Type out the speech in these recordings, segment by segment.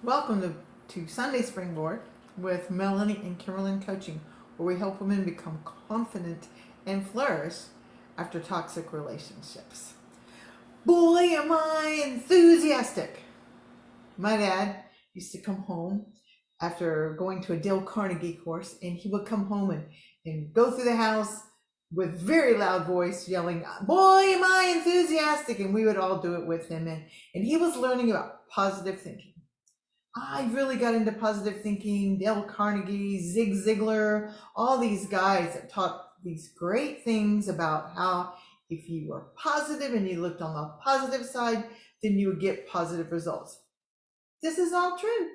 Welcome to Sunday Springboard with Melanie and Kimberlyn Coaching, where we help women become confident and flourish after toxic relationships. Boy, am I enthusiastic! My dad used to come home after going to a Dale Carnegie course, and he would come home and go through the house with very loud voice yelling, "Boy, am I enthusiastic!" And we would all do it with him. And he was learning about positive thinking. I really got into positive thinking, Dale Carnegie, Zig Ziglar, all these guys that taught these great things about how if you were positive and you looked on the positive side, then you would get positive results. This is all true.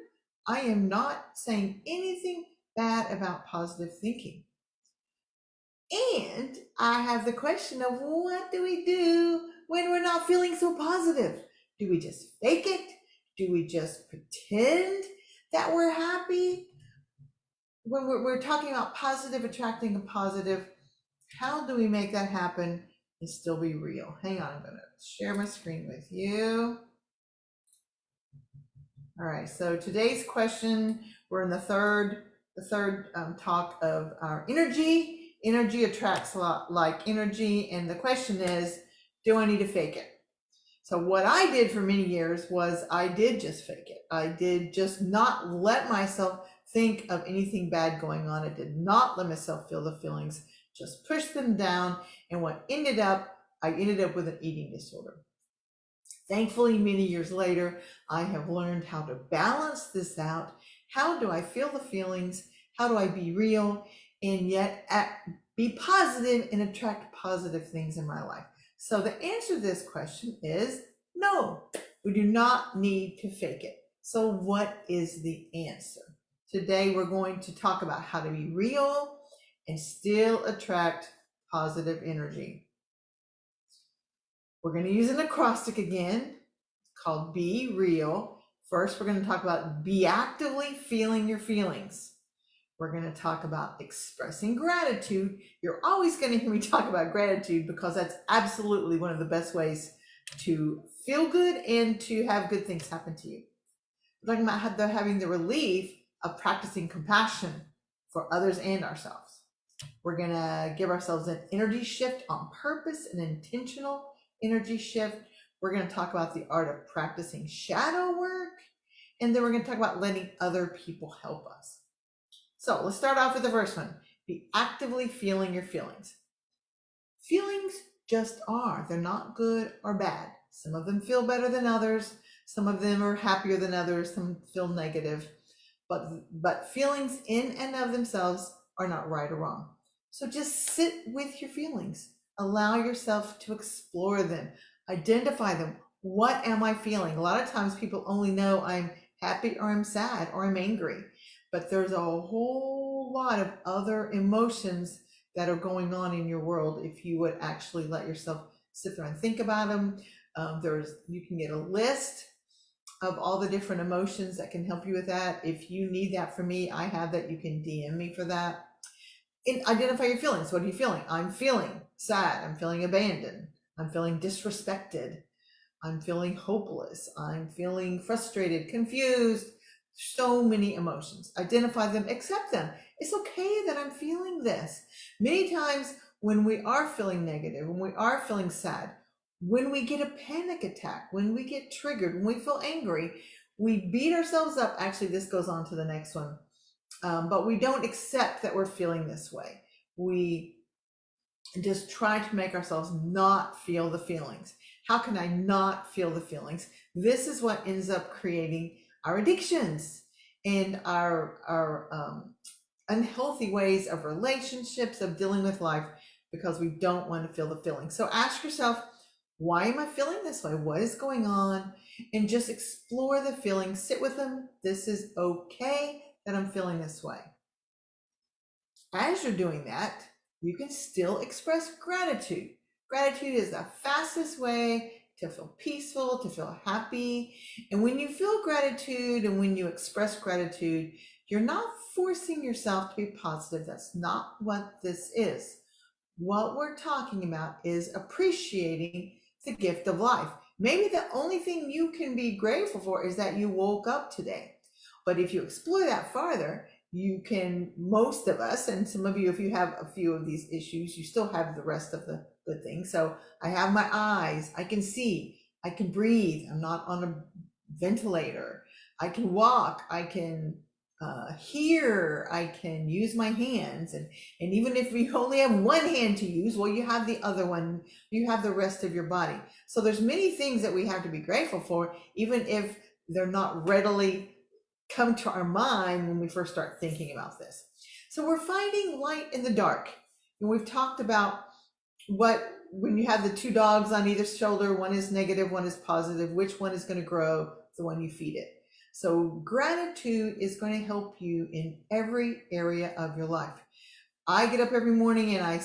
I am not saying anything bad about positive thinking. And I have the question of what do we do when we're not feeling so positive? Do we just fake it? Do we just pretend that we're happy? When we're talking about positive attracting a positive, how do we make that happen and still be real? Hang on, I'm going to share my screen with you. All right, so today's question, we're in the third talk of our energy. Energy attracts a lot like energy, and the question is, do I need to fake it? So what I did for many years was I did just fake it. I did just not let myself think of anything bad going on. I did not let myself feel the feelings, just push them down. And I ended up with an eating disorder. Thankfully, many years later, I have learned how to balance this out. How do I feel the feelings? How do I be real and yet be positive and attract positive things in my life? So the answer to this question is no, we do not need to fake it. So what is the answer? Today we're going to talk about how to be real and still attract positive energy. We're going to use an acrostic again called Be Real. First, we're going to talk about be actively feeling your feelings. We're going to talk about expressing gratitude. You're always going to hear me talk about gratitude because that's absolutely one of the best ways to feel good and to have good things happen to you. We're talking about having the relief of practicing compassion for others and ourselves. We're going to give ourselves an energy shift on purpose, an intentional energy shift. We're going to talk about the art of practicing shadow work. And then we're going to talk about letting other people help us. So let's start off with the first one. Be actively feeling your feelings. Feelings just are. They're not good or bad. Some of them feel better than others. Some of them are happier than others. Some feel negative. But feelings in and of themselves are not right or wrong. So just sit with your feelings. Allow yourself to explore them. Identify them. What am I feeling? A lot of times people only know I'm happy or I'm sad or I'm angry. But there's a whole lot of other emotions that are going on in your world if you would actually let yourself sit there and think about them. You can get a list of all the different emotions that can help you with that. If you need that from me, I have that. You can DM me for that. And identify your feelings. What are you feeling? I'm feeling sad. I'm feeling abandoned. I'm feeling disrespected. I'm feeling hopeless. I'm feeling frustrated, confused. So many emotions. Identify them, accept them. It's okay that I'm feeling this. Many times when we are feeling negative, when we are feeling sad, when we get a panic attack, when we get triggered, when we feel angry, we beat ourselves up. Actually, this goes on to the next one. But we don't accept that we're feeling this way. We just try to make ourselves not feel the feelings. How can I not feel the feelings? This is what ends up creating our addictions and our unhealthy ways of relationships, of dealing with life, because we don't want to feel the feelings. So ask yourself, why am I feeling this way? What is going on? And just explore the feelings, sit with them. This is okay that I'm feeling this way. As you're doing that, you can still express gratitude. Gratitude is the fastest way to feel peaceful, to feel happy. And when you feel gratitude and when you express gratitude, you're not forcing yourself to be positive. That's not what this is. What we're talking about is appreciating the gift of life. Maybe the only thing you can be grateful for is that you woke up today. But if you explore that farther, you can, most of us, and some of you, if you have a few of these issues, you still have the rest of the good things. So I have my eyes, I can see, I can breathe, I'm not on a ventilator, I can walk, I can hear, I can use my hands, and even if you only have one hand to use, well, you have the other one, you have the rest of your body. So there's many things that we have to be grateful for, even if they're not readily come to our mind when we first start thinking about this. So we're finding light in the dark, and we've talked about when you have the two dogs on either shoulder, one is negative, one is positive, which one is going to grow? The one you feed it. So gratitude is going to help you in every area of your life. I get up every morning and I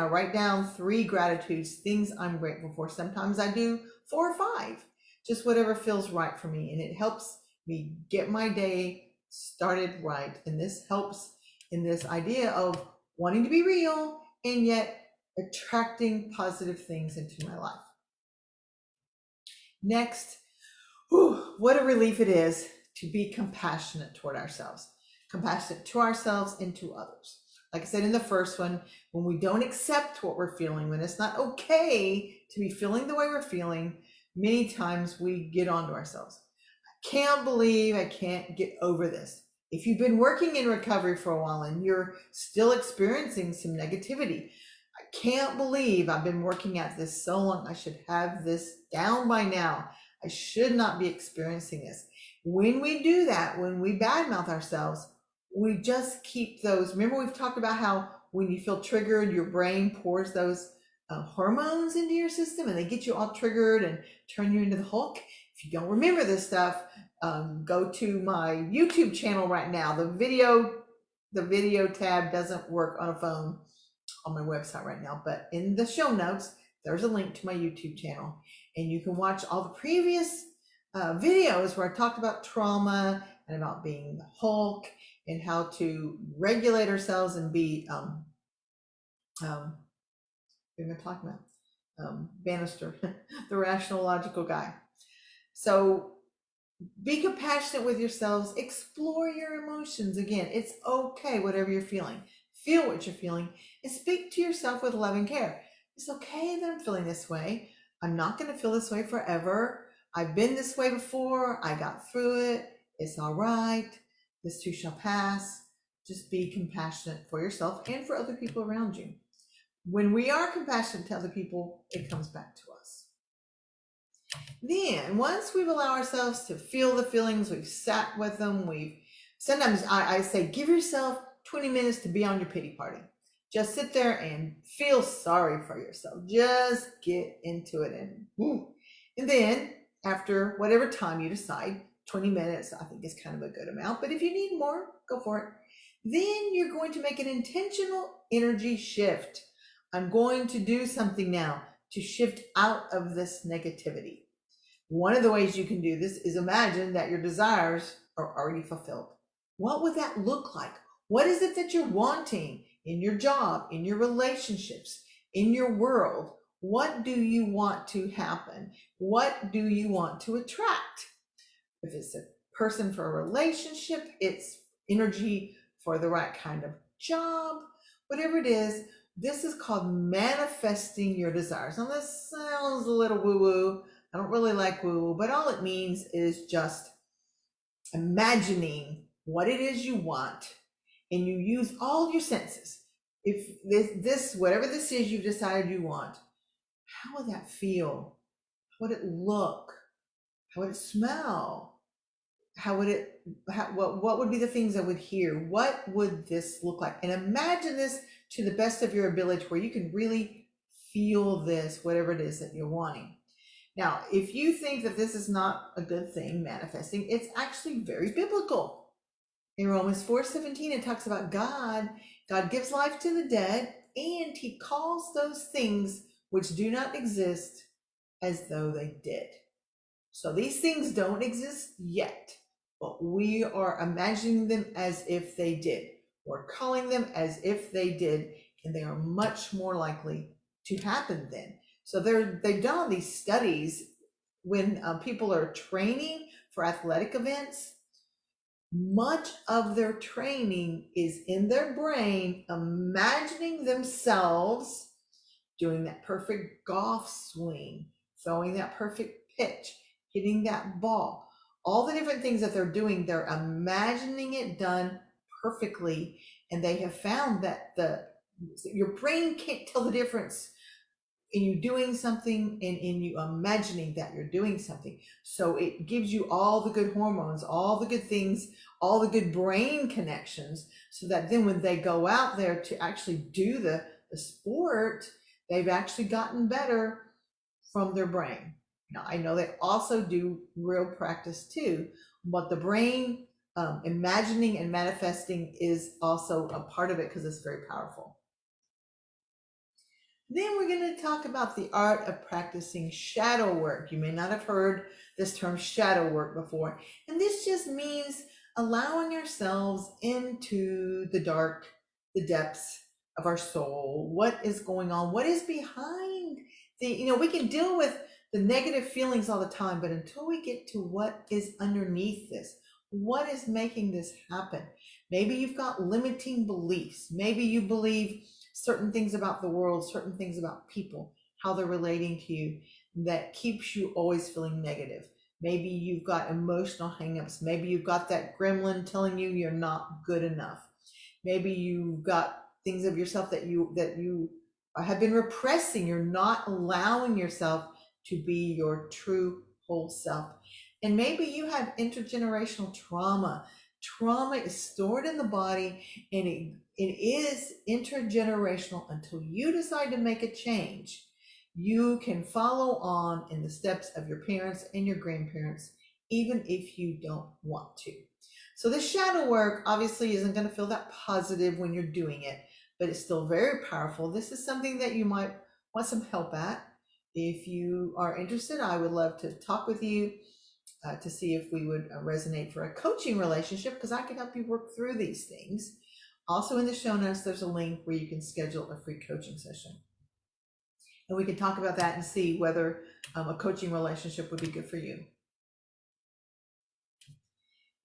write down 3 gratitudes, things I'm grateful for. Sometimes I do 4 or 5, just whatever feels right for me. And it helps me get my day started right. And this helps in this idea of wanting to be real and yet attracting positive things into my life. Next, what a relief it is to be compassionate toward ourselves, compassionate to ourselves and to others. Like I said in the first one, when we don't accept what we're feeling, when it's not okay to be feeling the way we're feeling, many times we get onto ourselves. I can't believe I can't get over this. If you've been working in recovery for a while and you're still experiencing some negativity, I can't believe I've been working at this so long. I should have this down by now. I should not be experiencing this. When we do that, when we badmouth ourselves, we just keep those. Remember, we've talked about how when you feel triggered, your brain pours those hormones into your system and they get you all triggered and turn you into the Hulk. If you don't remember this stuff, go to my YouTube channel right now. The video tab doesn't work on a phone on my website right now, but in the show notes, there's a link to my YouTube channel, and you can watch all the previous videos where I talked about trauma and about being the Hulk and how to regulate ourselves and be what am I talking about? Bannister, the rational, logical guy. So be compassionate with yourselves, explore your emotions. Again, it's okay, whatever you're feeling. Feel what you're feeling and speak to yourself with love and care. It's okay that I'm feeling this way. I'm not going to feel this way forever. I've been this way before. I got through it. It's all right. This too shall pass. Just be compassionate for yourself and for other people around you. When we are compassionate to other people, it comes back to us. Then, once we've allowed ourselves to feel the feelings, we've sat with them, sometimes I say, give yourself 20 minutes to be on your pity party. Just sit there and feel sorry for yourself. Just get into it. And then, after whatever time you decide, 20 minutes, I think is kind of a good amount. But if you need more, go for it. Then you're going to make an intentional energy shift. I'm going to do something now to shift out of this negativity. One of the ways you can do this is imagine that your desires are already fulfilled. What would that look like? What is it that you're wanting in your job, in your relationships, in your world? What do you want to happen? What do you want to attract? If it's a person for a relationship, it's energy for the right kind of job, whatever it is. This is called manifesting your desires. Now, this sounds a little woo-woo. I don't really like woo-woo, but all it means is just imagining what it is you want, and you use all of your senses. If whatever this is you've decided you want, how would that feel? How would it look? How would it smell? What would be the things I would hear? What would this look like? And imagine this to the best of your ability where you can really feel this, whatever it is that you're wanting. Now, if you think that this is not a good thing, manifesting, it's actually very biblical. In Romans 4:17, it talks about God gives life to the dead, and he calls those things which do not exist as though they did. So these things don't exist yet, but we are imagining them as if they did. We're calling them as if they did, and they are much more likely to happen then. So they've done all these studies when people are training for athletic events, much of their training is in their brain, imagining themselves doing that perfect golf swing, throwing that perfect pitch, hitting that ball. All the different things that they're doing, they're imagining it done perfectly. And they have found that your brain can't tell the difference in you doing something and in you imagining that you're doing something. So it gives you all the good hormones, all the good things, all the good brain connections, so that then when they go out there to actually do the sport, they've actually gotten better from their brain. Now, I know they also do real practice too, but the brain imagining and manifesting is also a part of it because it's very powerful. Then we're going to talk about the art of practicing shadow work. You may not have heard this term shadow work before. And this just means allowing ourselves into the dark, the depths of our soul. What is going on? What is behind we can deal with the negative feelings all the time, but until we get to what is underneath this, what is making this happen? Maybe you've got limiting beliefs. Maybe you believe certain things about the world, certain things about people, how they're relating to you, that keeps you always feeling negative. Maybe you've got emotional hangups. Maybe you've got that gremlin telling you you're not good enough. Maybe you've got things of yourself that you have been repressing. You're not allowing yourself to be your true whole self. And maybe you have intergenerational trauma. Trauma is stored in the body, and it is intergenerational until you decide to make a change. You can follow on in the steps of your parents and your grandparents, even if you don't want to. So the shadow work obviously isn't going to feel that positive when you're doing it, but it's still very powerful. This is something that you might want some help at. If you are interested, I would love to talk with you to see if we would resonate for a coaching relationship, because I can help you work through these things. Also in the show notes, there's a link where you can schedule a free coaching session. And we can talk about that and see whether a coaching relationship would be good for you.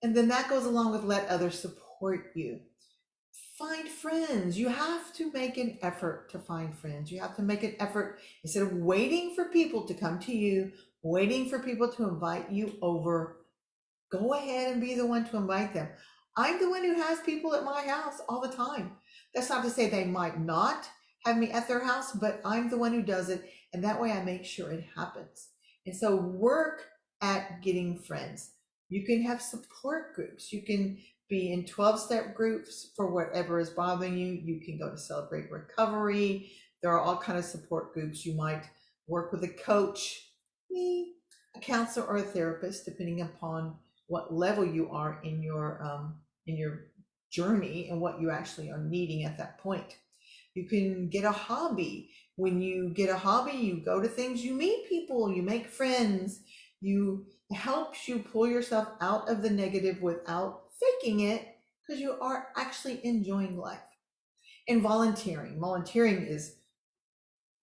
And then that goes along with let others support you. Find friends. You have to make an effort to find friends. You have to make an effort instead of waiting for people to come to you, waiting for people to invite you over. Go ahead and be the one to invite them. I'm the one who has people at my house all the time. That's not to say they might not have me at their house, but I'm the one who does it. And that way I make sure it happens. And so work at getting friends. You can have support groups. You can be in 12-step groups for whatever is bothering you. You can go to Celebrate Recovery. There are all kinds of support groups. You might work with a coach, me, a counselor, or a therapist, depending upon what level you are in your journey and what you actually are needing at that point. You can get a hobby. When you get a hobby, you go to things, you meet people, you make friends, it helps you pull yourself out of the negative without faking it, because you are actually enjoying life. And volunteering is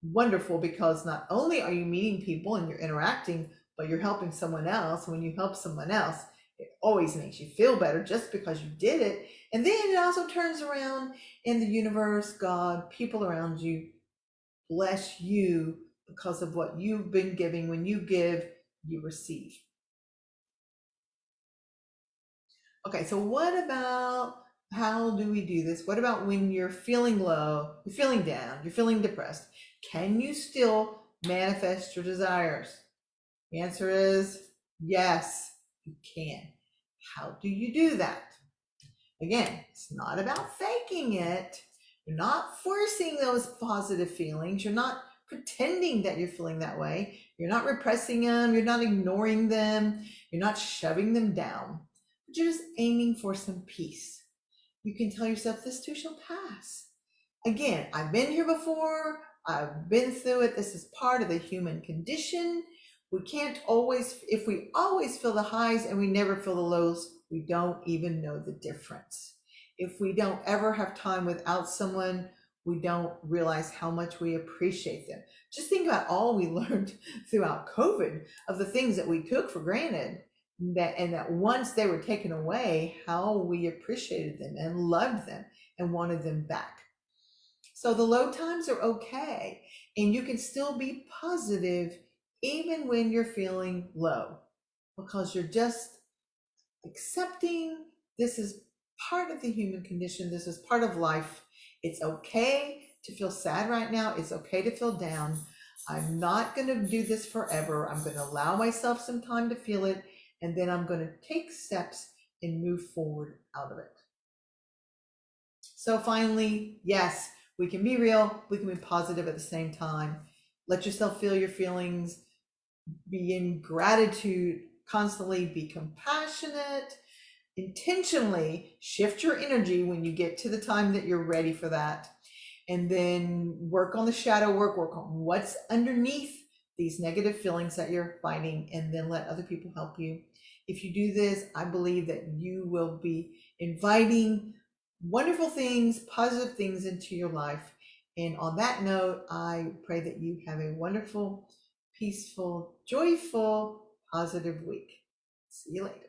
wonderful, because not only are you meeting people and you're interacting, but you're helping someone else. When you help someone else, it always makes you feel better just because you did it. And then it also turns around, in the universe, God, people around you bless you because of what you've been giving. When you give, you receive. Okay, so what about, how do we do this? What about when you're feeling low, you're feeling down, you're feeling depressed? Can you still manifest your desires? The answer is yes, you can. How do you do that? Again, it's not about faking it. You're not forcing those positive feelings. You're not pretending that you're feeling that way. You're not repressing them. You're not ignoring them. You're not shoving them down. But you're just aiming for some peace. You can tell yourself, this too shall pass. Again, I've been here before. I've been through it. This is part of the human condition. We can't always, if we always feel the highs and we never feel the lows, we don't even know the difference. If we don't ever have time without someone, we don't realize how much we appreciate them. Just think about all we learned throughout COVID of the things that we took for granted, that once they were taken away, how we appreciated them and loved them and wanted them back. So the low times are okay, and you can still be positive even when you're feeling low, because you're just accepting this is part of the human condition. This is part of life. It's okay to feel sad right now. It's okay to feel down. I'm not going to do this forever. I'm going to allow myself some time to feel it, and then I'm going to take steps and move forward out of it. So finally, yes, we can be real, we can be positive at the same time. Let yourself feel your feelings, be in gratitude constantly, be compassionate, intentionally shift your energy when you get to the time that you're ready for that. And then work on the shadow work on what's underneath these negative feelings that you're fighting, and then let other people help you. If you do this, I believe that you will be inviting wonderful things, positive things into your life. And on that note, I pray that you have a wonderful, peaceful, joyful, positive week. See you later.